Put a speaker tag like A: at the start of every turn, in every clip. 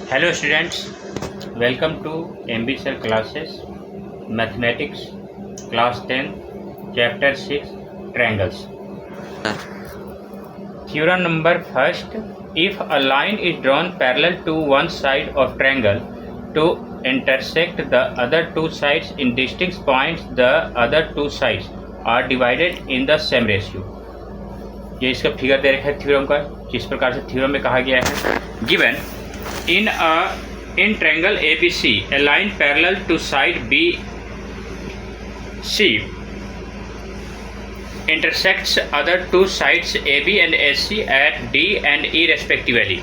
A: Hello students, welcome to MBSR classes, Mathematics, Class 10, Chapter 6, Triangles. Theorem number first, if a line is drawn parallel to one side of triangle to intersect the other two sides in distinct points, the other two sides are divided in the same ratio. ये इसका figure दे रखा है theorem का, जिस प्रकार से theorem में कहा गया है given in triangle ABC a line parallel to side BC intersects other two sides AB and AC at D and E respectively.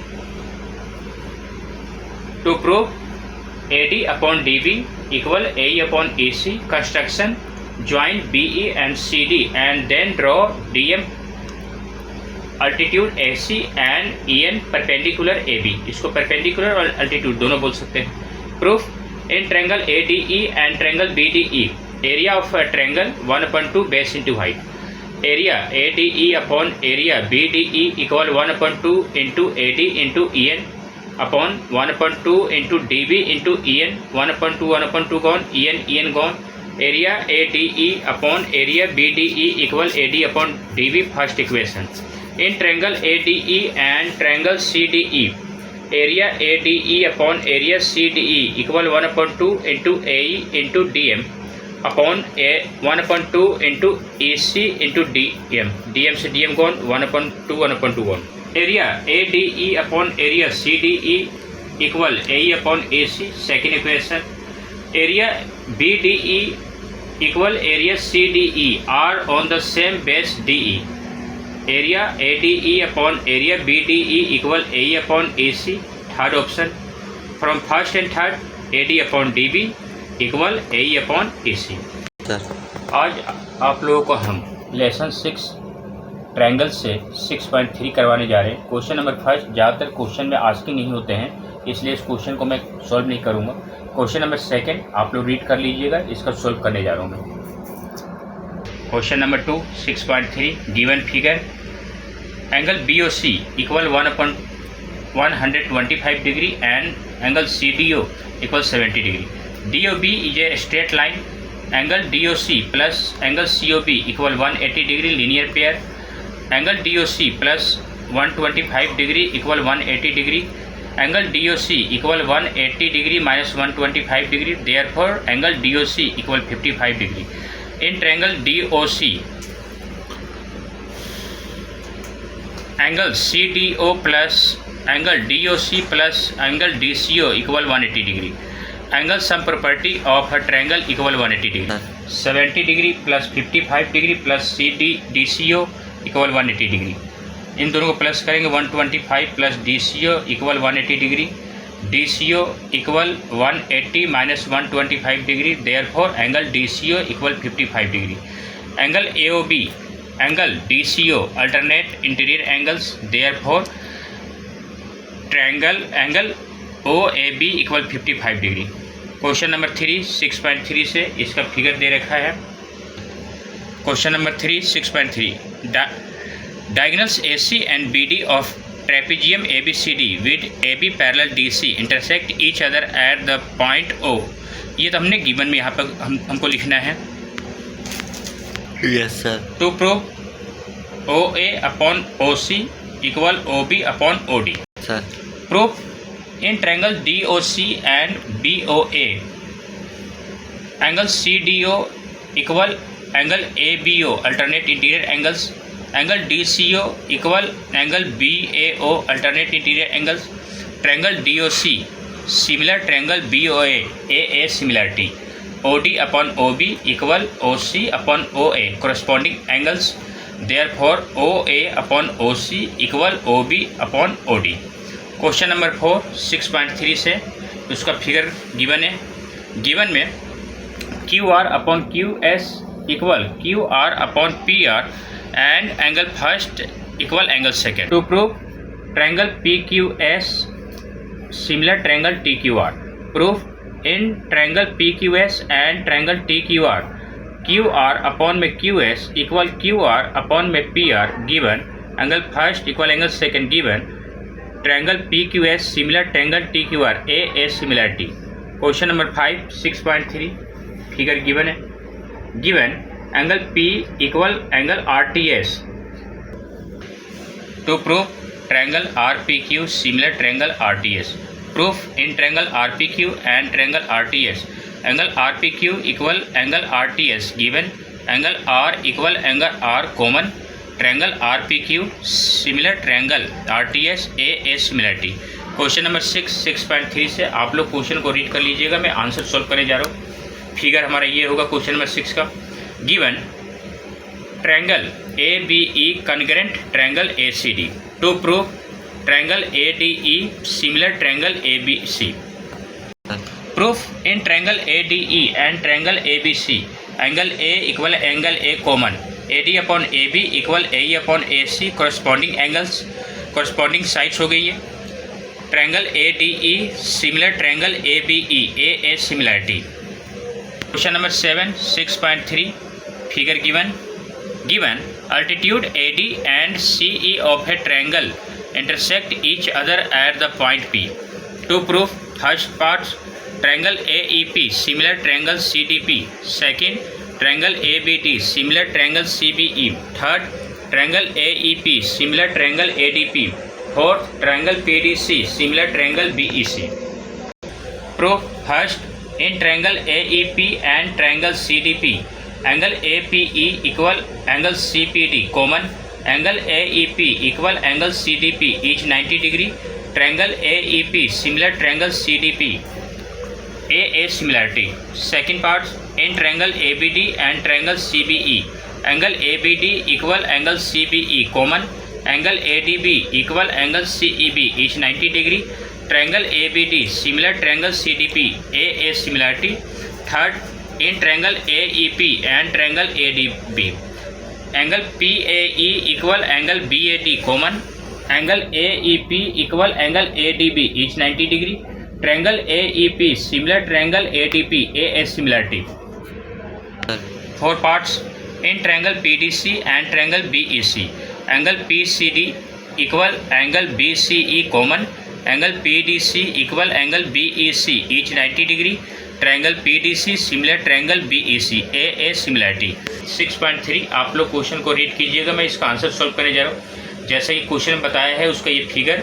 A: To prove AD upon DB equal AE upon AC, construction join BE and CD and then draw DM altitude AC and EN perpendicular AB. इसको perpendicular और altitude दोनों बोल सकते हैं. Proof in triangle ADE and triangle BDE area of triangle 1/2 base into height. Area ADE upon area BDE equal 1/2 into AD into EN upon 1/2 into DB into EN 1/2 gone EN gone. Area ADE upon area BDE equal AD upon DB first equation. In triangle ADE and triangle CDE, area ADE upon area CDE equal 1/2 into AE into DM upon 1/2 into EC into DM. DM से DM gone 1/2 gone. Area ADE upon area CDE equal AE upon AC second equation. Area BDE equal area CDE are on the same base DE. Area ADE upon area BDE equal AE upon AC third option. From first and third AD upon DB equal AE upon AC. आज आप लोगों को हम lesson 6 triangle से 6.3 करवाने जा रहे हैं. क्वेश्चन नंबर फर्स्ट ज़्यादातर क्वेश्चन में आस्किंग नहीं होते हैं, इसलिए इस क्वेश्चन को मैं सॉल्व नहीं करूँगा. क्वेश्चन नंबर सेकेंड आप लोग रीड कर लीजिएगा, इसका सॉल्व करने जा रहा हूँ मैं. Question number 2 6.3 given figure angle BOC equal 1/125 degree and angle CDO equal 70 degree. DOB is a straight line. Angle DOC plus angle COB equal 180 degree linear pair. Angle DOC plus 125 degree equal 180 degree. Angle DOC equal 180 degree minus 125 degree. Therefore angle DOC equal 55 degree. In triangle DOC, angle CDO plus angle DOC plus angle DCO equal 180 degree. Angle sum property of a triangle equal 180 degree. 70 degree plus 55 degree plus DCO equal 180 degree. इन दोनों को plus करेंगे 125 plus DCO equal 180 degree. DCO equal 180 minus 125 degree. Therefore angle DCO equal 55 degree. Angle AOB angle DCO alternate interior angles. Therefore triangle angle OAB equal 55 degree. Question number 3 6.3 से इसका figure दे रखा है. Question number 3 6.3 diagonals AC and BD of trapezium ABCD with AB parallel DC intersect each other at the point O. ये तो हमने given में यहाँ पर हमको लिखना है.
B: Yes sir.
A: To prove OA upon OC equal OB upon OD.
B: Sir.
A: Proof in triangle DOC and BOA angle CDO equal angle ABO alternate interior angles. Angle DCO equal angle BAO alternate interior angles. Triangle DOC similar triangle BOA AA similarity. OD upon OB equal OC upon OA corresponding angles. Therefore OA upon OC equal OB upon OD. Question number 4 6.3 से उसका figure given है. Given में QR upon QS equal QR upon PR and angle first equal angle second. To prove triangle PQS similar triangle TQR. Proof in triangle PQS and triangle TQR QR upon में QS equal QR upon में PR given angle first equal angle second given triangle PQS similar triangle TQR A similarity. Question number 5 6.3 figure given है. Given angle P equal angle RTS. To prove triangle RPQ similar triangle RTS. Proof in triangle RPQ and triangle RTS. Angle RPQ equal angle RTS given angle R equal angle R common. Triangle RPQ similar triangle RTS A similarity. Question number 6.3 से आप लोग question को read कर लीजिएगा. मैं answer solve करने जा रहा हूँ. फिगर हमारा ये होगा क्वेश्चन नंबर 6 का. Given triangle ABE congruent triangle ACD. To prove triangle ADE similar triangle ABC. Proof in triangle ADE and triangle ABC angle A equal angle A common. AD upon AB equal AE upon AC corresponding angles corresponding sides हो गई है. Triangle ADE similar triangle ABE A similarity. Question number 7 6.3 figure given altitude AD and CE of a triangle intersect each other at the point P. To proof first part triangle AEP similar triangle CDP. Second triangle ABD similar triangle CBE. Third triangle AEP similar triangle ADP. Fourth triangle PDC similar triangle BEC. Proof first in triangle AEP and triangle CDP angle APE equal angle CPD common. Angle AEP equal angle CDP each 90 degree. Triangle AEP similar triangle CDP A similarity. Second part in triangle ABD and triangle CBE angle ABD equal angle CBE common. angle ADB equal angle CEB each 90 degree. triangle ABD similar triangle CDP A similarity. third in triangle AEP and triangle ADB angle PAE equal angle BAD common. angle AEP equal angle ADB each 90 degree. triangle AEP similar triangle ADP A similarity. Four parts in triangle PDC and triangle BEC angle PCD equal angle BCE common. Angle PDC equal angle BEC each 90 degree. Triangle PDC similar triangle BEC A similarity. 6.3 आप लोग question को read कीजिएगा. मैं इसका answer solve करने जा रहा हूँ. जैसा कि क्वेश्चन बताया है उसका ये figure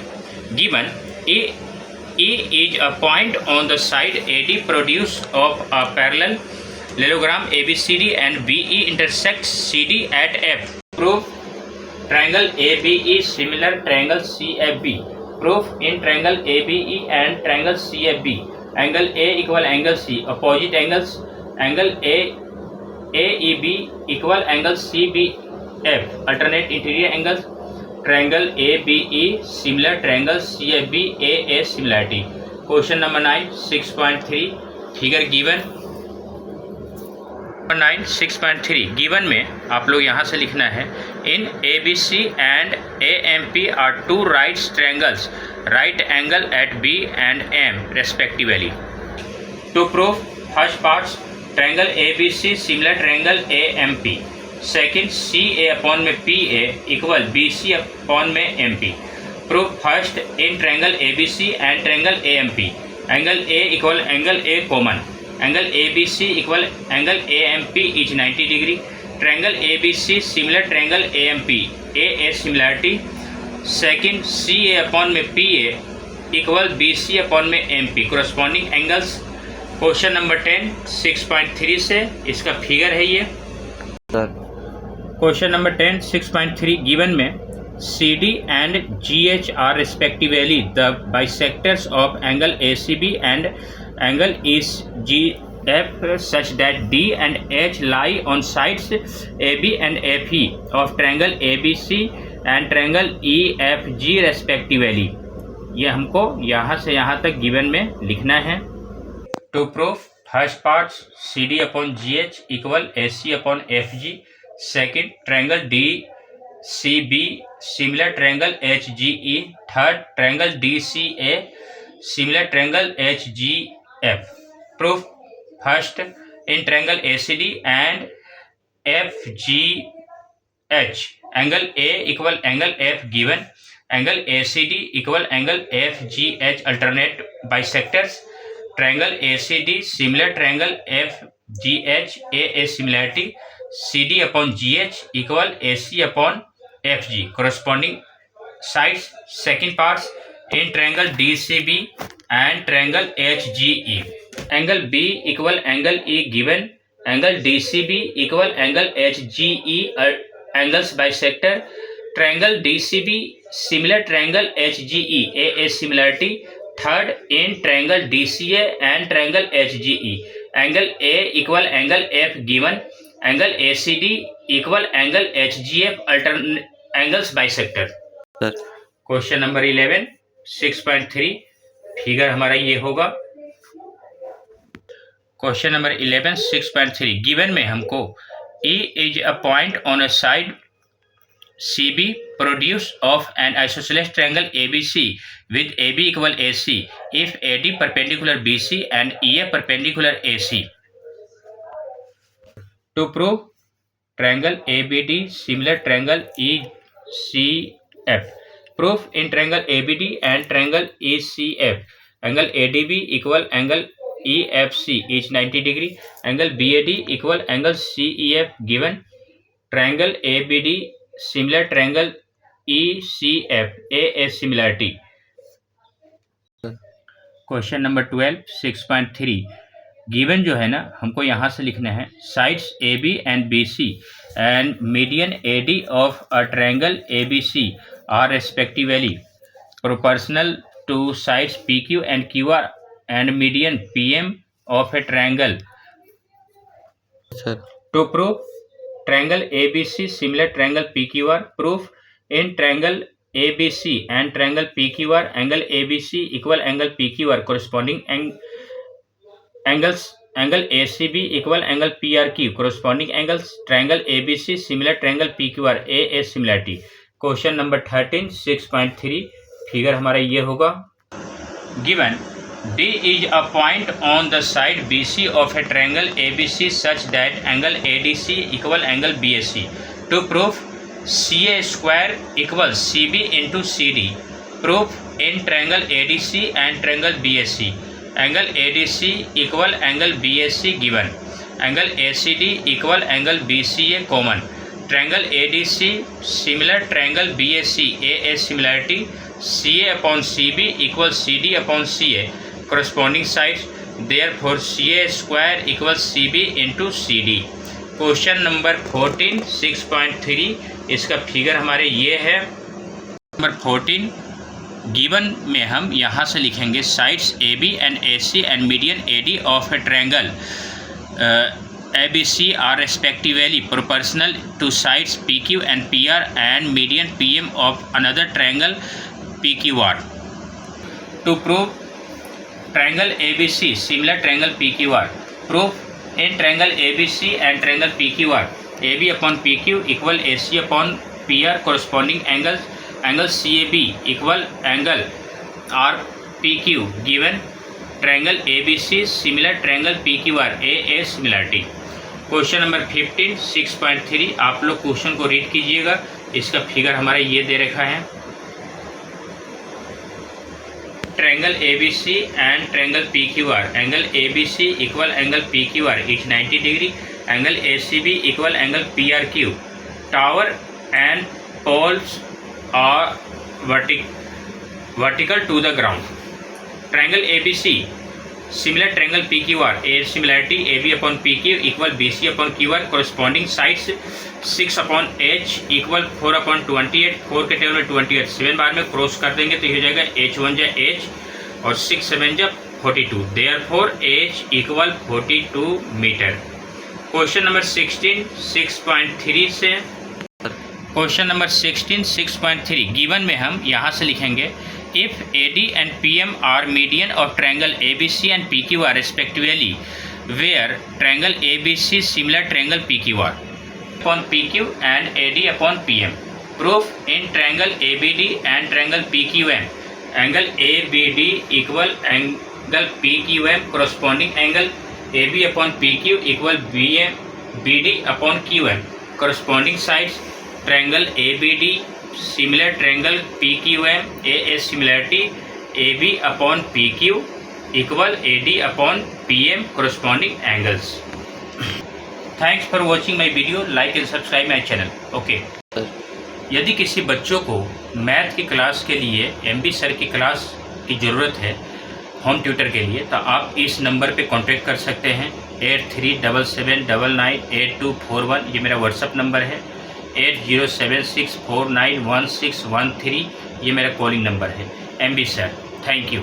A: given E is a point on the side AD produce of a parallel parallelogram ABCD and BE intersects CD at F. Proof triangle ABE similar triangle CFB. Proof in triangle ABE and triangle CFB angle A equal angle C opposite angles. angle AEB equal angle CBF alternate interior angles. triangle ABE similar triangle CFB A similarity. Question number 9 6.3 figure given 9 6.3 given में आप लोग यहाँ से लिखना है. In ABC and AMP are two right triangles right angle at B and M respectively. To prove first parts triangle ABC similar triangle AMP. Second CA upon में PA equal BC upon में MP. Proof first in triangle ABC and triangle AMP angle A equal angle A common. Angle ABC equal angle AMP is 90 degree. Triangle ABC similar triangle AMP A similarity. Second CA upon में PA equal BC upon में MP corresponding angles. Question number 10 6.3 से इसका figure है ये. Question number 10 6.3 given में CD and GH are respectively the bisectors of angle ACB and angle EGF such that D and H lie on sides AB and FE of triangle ABC and triangle EFG respectively. ये हमको यहाँ से यहाँ तक given में लिखना है. To proof first part CD upon GH equal AC upon FG. Second triangle DCB similar triangle HGE. Third triangle DCA similar triangle HGF. Proof first in triangle ACD and FGH angle A equal angle F given. angle ACD equal angle FGH alternate bisectors. Triangle ACD similar triangle FGH AA similarity. CD upon GH equal AC upon FG. Corresponding sides. Second parts in triangle DCB and triangle HGE. Angle B equal angle E given. Angle DCB equal angle HGE angles bisector. Triangle DCB similar triangle HGE AA similarity. Third in triangle DCA and triangle HGE. Angle A equal angle F given. Angle ACD equal angle HGF alternate angles bisector.
B: Sir
A: question number 11 6.3 figure हमारा ये होगा। Question number 11 6.3 given में हमको E is a point on a side CB produce of N isosceles triangle ABC with AB equal AC if AD perpendicular BC and EA perpendicular AC. To prove triangle ABD similar triangle ECF. Proof in triangle ABD and triangle ECF. Angle ADB equal angle EFC is 90 degree. Angle BAD equal angle CEF given. Triangle ABD similar triangle ECF AA similarity. Question number 12 6.3 given जो है ना हमको यहाँ से लिखना है sides AB and BC and median AD of a triangle ABC are respectively proportional to sides PQ and QR and median PM of a triangle.
B: Sir
A: To prove triangle ABC similar triangle PQR. Proof in triangle ABC and triangle PQR angle ABC equal angle PQR corresponding angles. Angle ACB equal angle PRQ corresponding angles. Triangle ABC similar triangle PQR AA similarity. Question number 13 6.3 figure हमारा ये होगा given D is a point on the side BC of a triangle ABC such that angle ADC equal angle BAC. To prove CA square equals CB into CD. Proof in triangle ADC and triangle BAC. Angle ADC equal angle BAC given. Angle ACD equal angle BCA common. Triangle ADC similar triangle BAC AA similarity. CA upon CB equals CD upon CA. Corresponding sides. Therefore CA square equals CB into CD. Question number 14 6.3 इसका figure हमारे ये है। Number 14 given में हम यहाँ से लिखेंगे sides AB and AC and median AD of a triangle ABC are respectively proportional to sides PQ and PR and median PM of another triangle PQR. To prove triangle ABC similar triangle PQR. Proof in triangle ABC and triangle PQR. AB upon PQ equal AC upon PR corresponding angles. Angle CAB equal angle RPQ given. Triangle ABC similar triangle PQR AA similarity. Question number 15 6.3 आप लोग question को read कीजिएगा। इसका figure हमारा ये दे रखा है triangle ABC and triangle PQR. Angle ABC equal angle PQR is 90 degree. Angle ACB equal angle PRQ. Tower and poles are vertical to the ground. Triangle ABC similar triangle PQR A similarity AB upon PQ equal BC upon QR. corresponding sides 6 upon H equal 4 upon 28. 4 के table में 28 7 बार में cross कर देंगे तो ये हो जाएगा H1 जा H और 6 7 जा 42. therefore H equal 42 metre. Question number 16 6.3 से क्वेश्चन नंबर 16 6.3 गिवन में हम यहाँ से लिखेंगे if AD and PM are median of triangle ABC and PQR respectively, where triangle ABC similar triangle PQR upon PQ and AD upon PM. Proof in triangle ABD and triangle PQM. Angle ABD equal angle PQM corresponding angle AB upon PQ equal BD upon QM. Corresponding sides triangle ABD similar triangle P Q M A as similarity A B upon P Q equal A D upon P M corresponding angles. Thanks for watching my video. Like and subscribe my channel. Okay. यदि किसी बच्चों को math की class के लिए MB sir की class की ज़रूरत है होम ट्यूटर के लिए, तो आप इस नंबर पे कांटेक्ट कर सकते हैं 8377998241। ये मेरा व्हाट्सअप नंबर है। 8076491613 ये मेरा कॉलिंग नंबर है। MB sir, thank you.